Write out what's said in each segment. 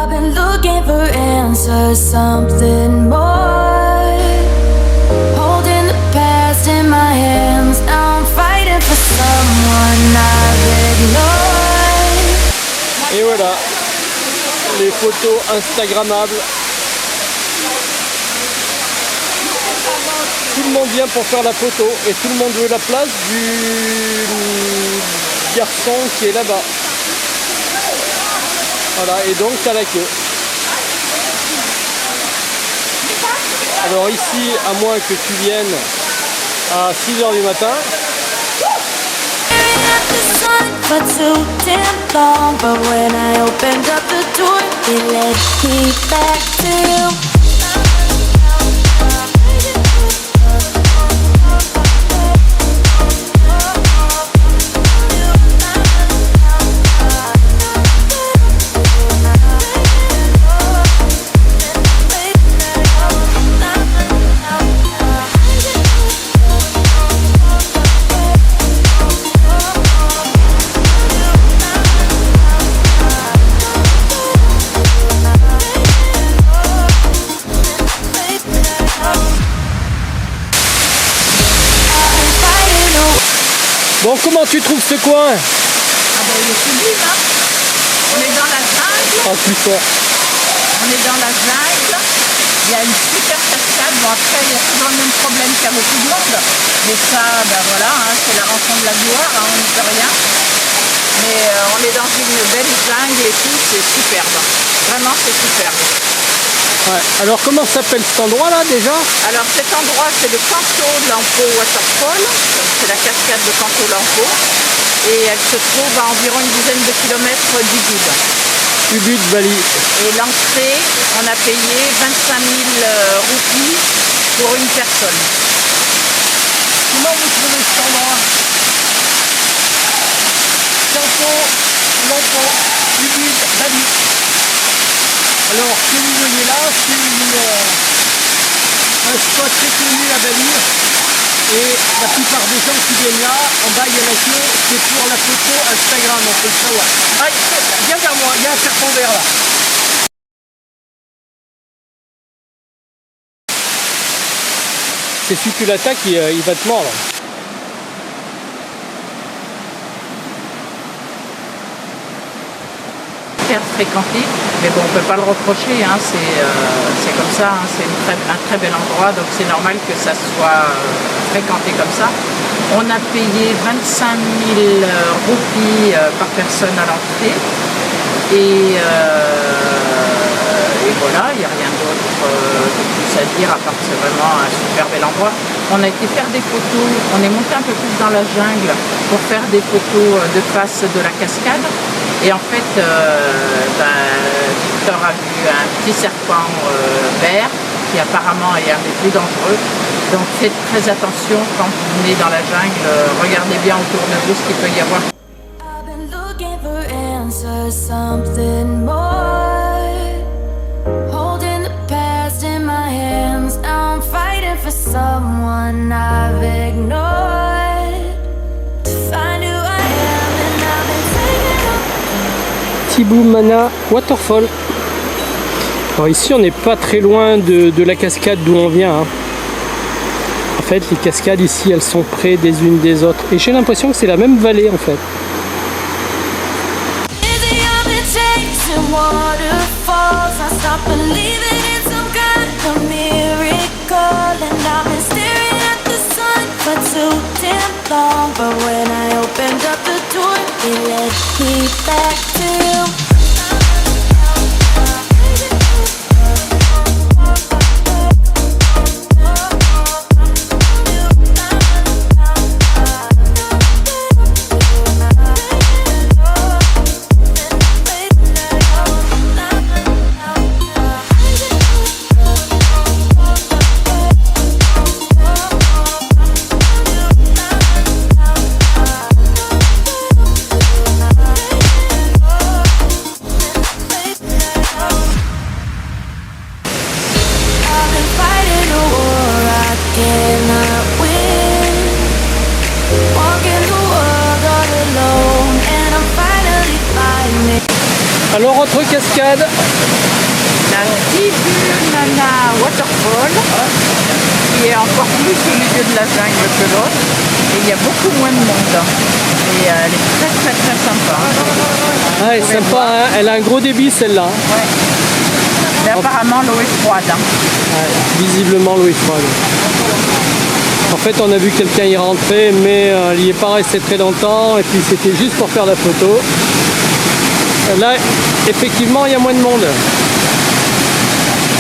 I've been looking for answers, something more. Holding the past in my hands, now I'm fighting for someone I've ignored. Et voilà, les photos instagrammables. Tout le monde vient pour faire la photo et tout le monde veut la place du garçon qui est là-bas. Voilà, et donc t'as la queue. Alors ici, à moins que tu viennes à 6 h du matin, For too damn long, but when I opened up the door, it led me back to you. bon, comment tu trouves ce coin? Ah ben il est sublime, hein. On est dans la jungle. Ah, plus fort. On est dans la jungle. Il y a une super cascade. Bon après il y a toujours le même problème qu'il y a beaucoup de monde. Mais ça, ben voilà, hein, c'est la rançon de la gloire, hein, on n'y peut rien. Mais on est dans une belle jungle et tout, c'est superbe. Vraiment c'est superbe. Ouais. Alors comment s'appelle cet endroit là déjà? Alors cet endroit c'est le Canto Lampo Waterfall, c'est la cascade de Canto Lampo et elle se trouve à environ une dizaine de kilomètres d'Ubud. Ubud Valley. Et l'entrée, on a payé 25 000 roupies pour une personne. Comment vous trouvez cet endroit? Canto Lampo, Ubud Valley. Alors, si vous venez là, c'est un spot très connu à Bali. Et la plupart des gens qui viennent là, en bas il y a la queue, c'est pour la photo Instagram, on peut le savoir. Ah, viens vers moi, il y a un serpent vert là. C'est celui que tu l'attaques, il va te mordre. Fréquenté, mais bon on peut pas le reprocher, hein, c'est comme ça, hein, c'est un très bel endroit, donc c'est normal que ça soit fréquenté comme ça. On a payé 25 000 roupies par personne à l'entrée et voilà, il n'y a rien d'autre de plus à dire à part que c'est vraiment un super bel endroit. On a été faire des photos, on est monté un peu plus dans la jungle pour faire des photos de face de la cascade. Et en fait, Victor a vu un petit serpent vert qui apparemment est un des plus dangereux. Donc faites très attention quand vous venez dans la jungle, regardez bien autour de vous ce qu'il peut y avoir. I've been looking for answers, something more. Holding the past in my hands, now I'm fighting for someone I've ignored. To find who I am and I've been taking up. Tibumana Waterfall. Alors ici on n'est pas très loin de la cascade d'où on vient. Hein. En fait les cascades ici elles sont près des unes des autres. Et j'ai l'impression que c'est la même vallée en fait. Alors, autre cascade. La Tibumana Waterfall, qui est encore plus au milieu de la jungle que l'autre. Et il y a beaucoup moins de monde. Et elle est très sympa. Ah, elle est sympa, hein. Elle a un gros débit celle-là. Ouais. Mais apparemment l'eau est froide. Hein. Ouais, visiblement l'eau est froide. En fait, on a vu quelqu'un y rentrer, mais il n'y est pas resté très longtemps. Et puis c'était juste pour faire la photo. Là, effectivement, il y a moins de monde.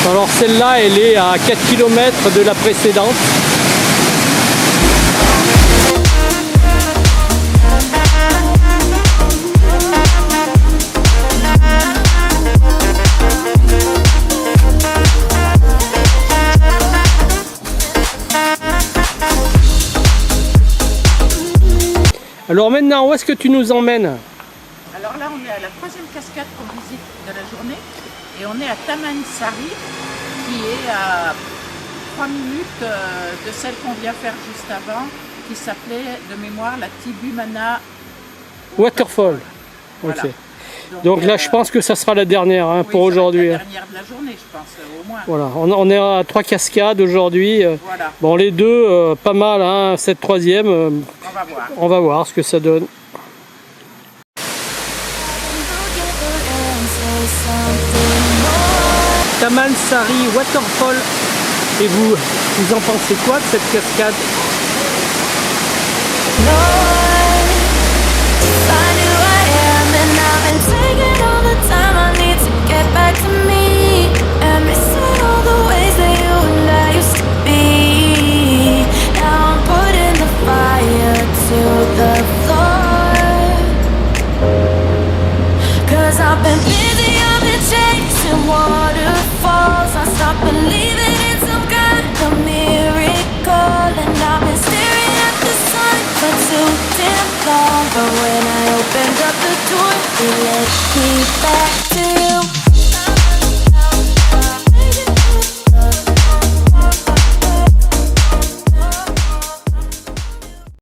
Alors celle-là, elle est à 4 km de la précédente. Alors maintenant, où est-ce que tu nous emmènes? Alors là, on est à la troisième cascade qu'on visite de la journée. Et on est à Tamansari, qui est à 3 minutes de celle qu'on vient faire juste avant, qui s'appelait de mémoire la Tibumana Waterfall. Voilà. Ok. Donc là, je pense que ça sera la dernière hein, oui, pour aujourd'hui. La dernière de la journée, je pense, au moins. Voilà, on est à 3 cascades aujourd'hui. Voilà, Bon, les deux, pas mal, hein, cette troisième, on va voir. on va voir ce que ça donne. Tamansari Waterfall. Et vous en pensez quoi de cette cascade? I've been busy, I've been chasing waterfalls. I stopped believing in some kind of miracle, and I've been staring at the sun for too damn long. But when I opened up the door, it led me back to